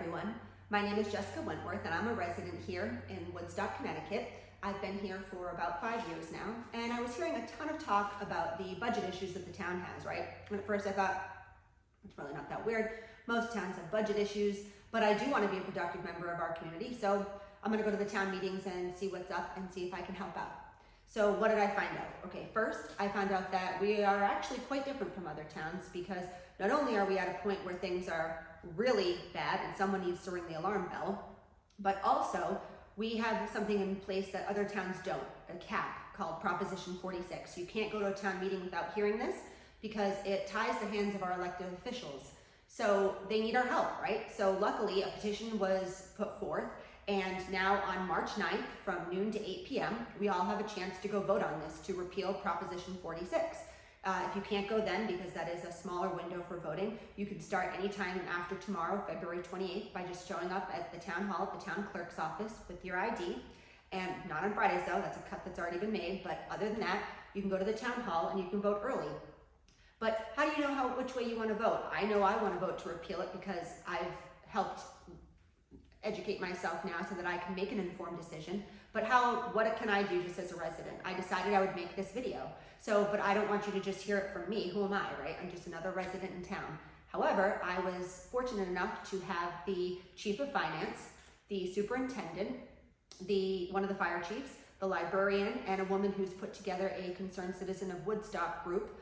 everyone. My name is Jessica Wentworth and I'm a resident here in Woodstock, Connecticut. I've been here for about 5 years now, and I was hearing a ton of talk about the budget issues that the town has, right? And at first I thought, it's really not that weird. Most towns have budget issues, but I do want to be a productive member of our community, so I'm going to go to the town meetings and see what's up and see if I can help out. So what did I find out? Okay, first I found out that we are actually quite different from other towns, because not only are we at a point where things are really bad and someone needs to ring the alarm bell, but also we have something in place that other towns don't, a cap called Proposition 46. You can't go to a town meeting without hearing this because it ties the hands of our elected officials. So they need our help, right? So luckily a petition was put forth, and now on March 9th from noon to 8 p.m., we all have a chance to go vote on this to repeal Proposition 46. If you can't go then, because that is a smaller window for voting, you can start anytime after tomorrow, February 28th, by just showing up at the town hall, at the town clerk's office with your ID. And not on Fridays though, that's a cut that's already been made, but other than that, you can go to the town hall and you can vote early. But how do you know which way you want to vote? I know I want to vote to repeal it because I've helped educate myself now so that I can make an informed decision. But what can I do just as a resident? I decided I would make this video. But I don't want you to just hear it from me. Who am I, right? I'm just another resident in town. However, I was fortunate enough to have the chief of finance, the superintendent, one of the fire chiefs, the librarian, and a woman who's put together a concerned citizen of Woodstock group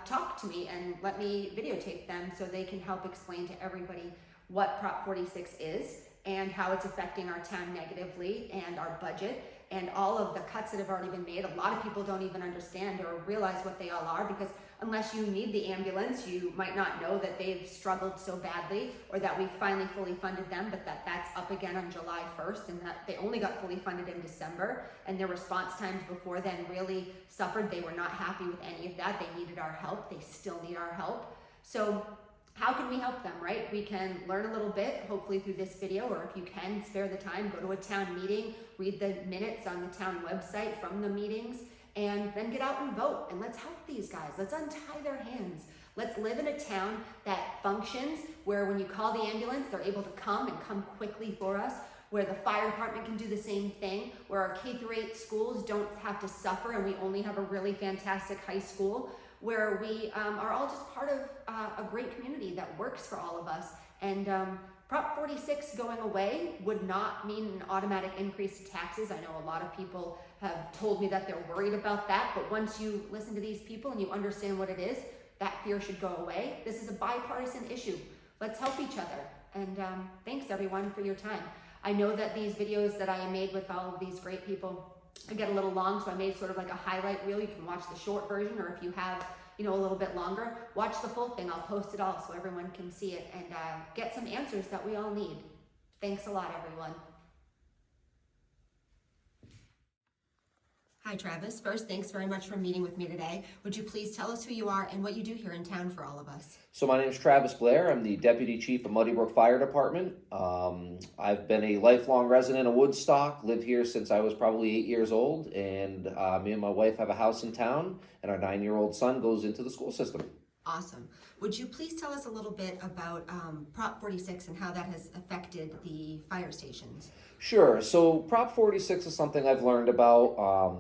talk to me and let me videotape them so they can help explain to everybody what Prop 46 is and how it's affecting our town negatively and our budget and all of the cuts that have already been made. A lot of people don't even understand or realize what they all are, because unless you need the ambulance, you might not know that they've struggled so badly, or that we finally fully funded them, but that's up again on July 1st, and that they only got fully funded in December, and their response times before then really suffered. They were not happy with any of that. They needed our help. They still need our help. So how can we help them, right? We can learn a little bit, hopefully through this video, or if you can spare the time, go to a town meeting, read the minutes on the town website from the meetings, and then get out and vote. And let's help these guys. Let's untie their hands. Let's live in a town that functions, where when you call the ambulance, they're able to come and come quickly for us, where the fire department can do the same thing, where our K-8 schools don't have to suffer and we only have a really fantastic high school, where we are all just part of a great community that works for all of us. And Prop 46 going away would not mean an automatic increase in taxes. I know a lot of people have told me that they're worried about that, but once you listen to these people and you understand what it is, that fear should go away. This is a bipartisan issue. Let's help each other. And thanks everyone for your time. I know that these videos that I made with all of these great people get a little long, so I made sort of like a highlight reel. You can watch the short version, or if you have a little bit longer, watch the full thing. I'll post it all so everyone can see it and get some answers that we all need. Thanks a lot, everyone. Hi, Travis. First, thanks very much for meeting with me today. Would you please tell us who you are and what you do here in town for all of us? So my name is Travis Blair. I'm the Deputy Chief of Muddy Brook Fire Department. I've been a lifelong resident of Woodstock, lived here since I was probably 8 years old, and me and my wife have a house in town, and our 9-year-old son goes into the school system. Awesome. Would you please tell us a little bit about Prop 46 and how that has affected the fire stations? Sure. So Prop 46 is something I've learned about.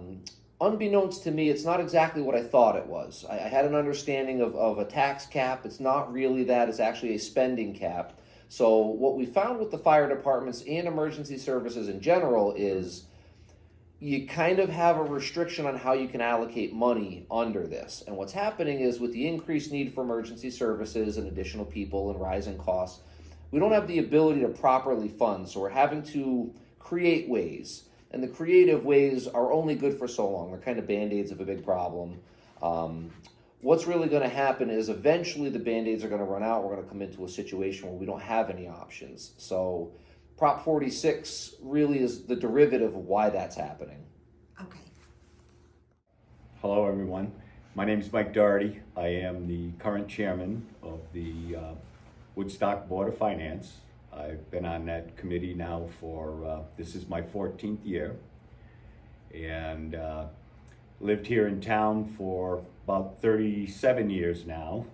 Unbeknownst to me, it's not exactly what I thought it was. I had an understanding of a tax cap. It's not really that. It's actually a spending cap. So what we found with the fire departments and emergency services in general is you kind of have a restriction on how you can allocate money under this. And what's happening is, with the increased need for emergency services and additional people and rising costs, we don't have the ability to properly fund. So we're having to create ways. And the creative ways are only good for so long. They're kind of Band-Aids of a big problem. What's really going to happen is eventually the Band-Aids are going to run out. We're going to come into a situation where we don't have any options. So Prop 46 really is the derivative of why that's happening. Okay. Hello, everyone. My name is Mike Doherty. I am the current chairman of the Woodstock Board of Finance. I've been on that committee now for, this is my 14th year, and lived here in town for about 37 years now.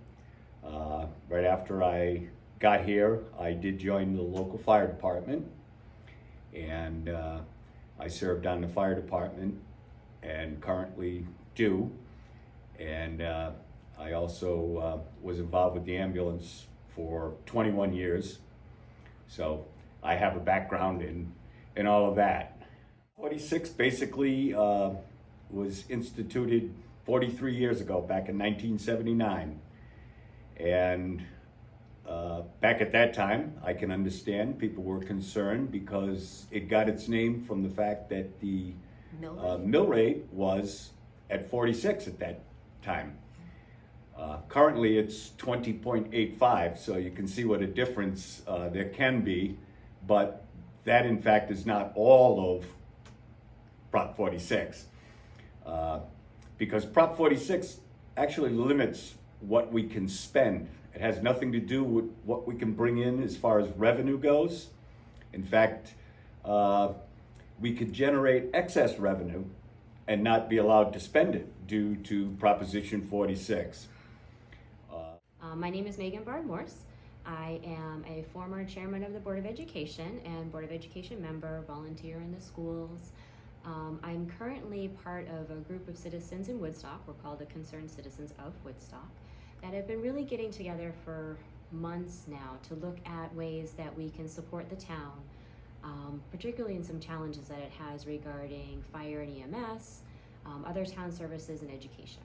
Right after I got here, I did join the local fire department, and I served on the fire department and currently do. And I also was involved with the ambulance for 21 years. So I have a background in all of that. 46 basically was instituted 43 years ago, back in 1979. And back at that time, I can understand people were concerned because it got its name from the fact that the mill rate was at 46 at that time. Currently it's 20.85, so you can see what a difference there can be, but that in fact is not all of Prop 46. Because Prop 46 actually limits what we can spend. It has nothing to do with what we can bring in as far as revenue goes. In fact, we could generate excess revenue and not be allowed to spend it due to Proposition 46. My name is Megan Bard-Morse. I am a former chairman of the Board of Education and Board of Education member, volunteer in the schools. I'm currently part of a group of citizens in Woodstock. We're called the Concerned Citizens of Woodstock, that have been really getting together for months now to look at ways that we can support the town, particularly in some challenges that it has regarding fire and EMS, other town services, and education.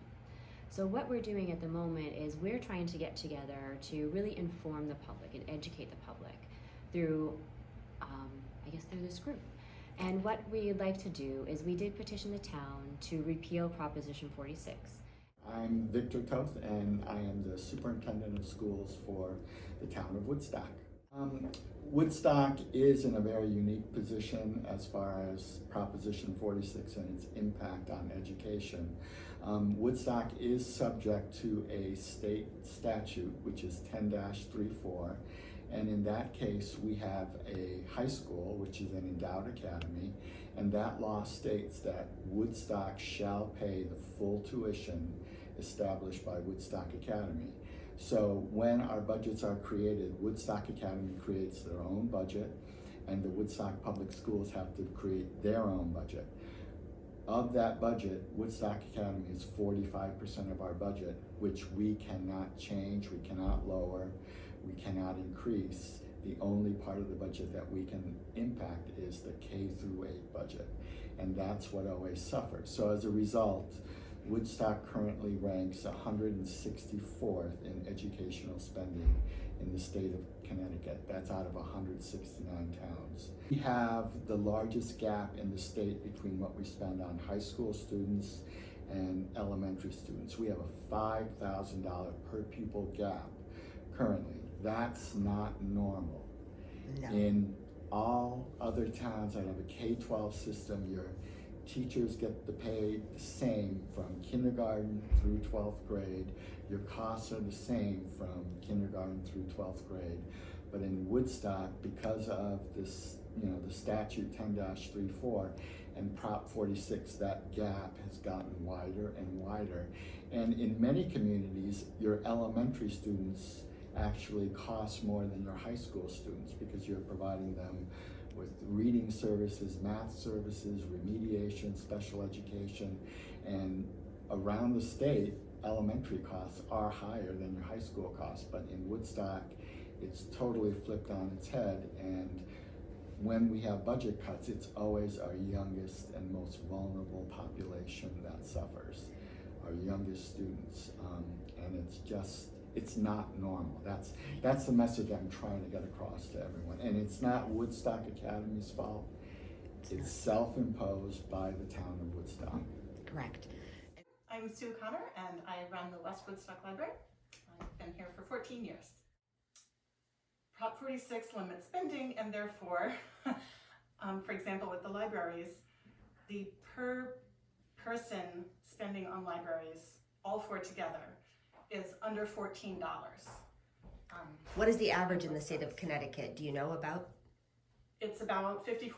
So what we're doing at the moment is we're trying to get together to really inform the public and educate the public through, through this group. And what we'd like to do is we did petition the town to repeal Proposition 46. I'm Victor Toth, and I am the superintendent of schools for the town of Woodstock. Woodstock is in a very unique position as far as Proposition 46 and its impact on education. Woodstock is subject to a state statute, which is 10-34, and in that case we have a high school, which is an endowed academy, and that law states that Woodstock shall pay the full tuition established by Woodstock Academy. So when our budgets are created, Woodstock Academy creates their own budget, and the Woodstock Public Schools have to create their own budget. Of that budget, Woodstock Academy is 45% of our budget, which we cannot change, we cannot lower, we cannot increase. The only part of the budget that we can impact is the K-8 budget, and that's what always suffers. So as a result, Woodstock currently ranks 164th in educational spending in the state of Connecticut. That's out of 169 towns. We have the largest gap in the state between what we spend on high school students and elementary students. We have a $5,000 per pupil gap currently. That's not normal. No. In all other towns that have a K-12 system, your teachers get the pay the same from kindergarten through 12th grade. Your costs are the same from kindergarten through 12th grade. But in Woodstock, because of this, the statute 10-34 and Prop 46, that gap has gotten wider and wider. And in many communities, your elementary students actually cost more than your high school students because you're providing them with reading services, math services, remediation, special education, and around the state, elementary costs are higher than your high school costs, but in Woodstock, it's totally flipped on its head, and when we have budget cuts, it's always our youngest and most vulnerable population that suffers, our youngest students, and it's not normal. That's the message I'm trying to get across to everyone. And it's not Woodstock Academy's fault. It's self-imposed by the town of Woodstock. Correct. I'm Sue Connor, and I run the West Woodstock Library. I've been here for 14 years. Prop 46 limits spending, and therefore, for example, with the libraries, the per person spending on libraries, all four together, is under $14. What is the average in the state of Connecticut? Do you know about? It's about $54.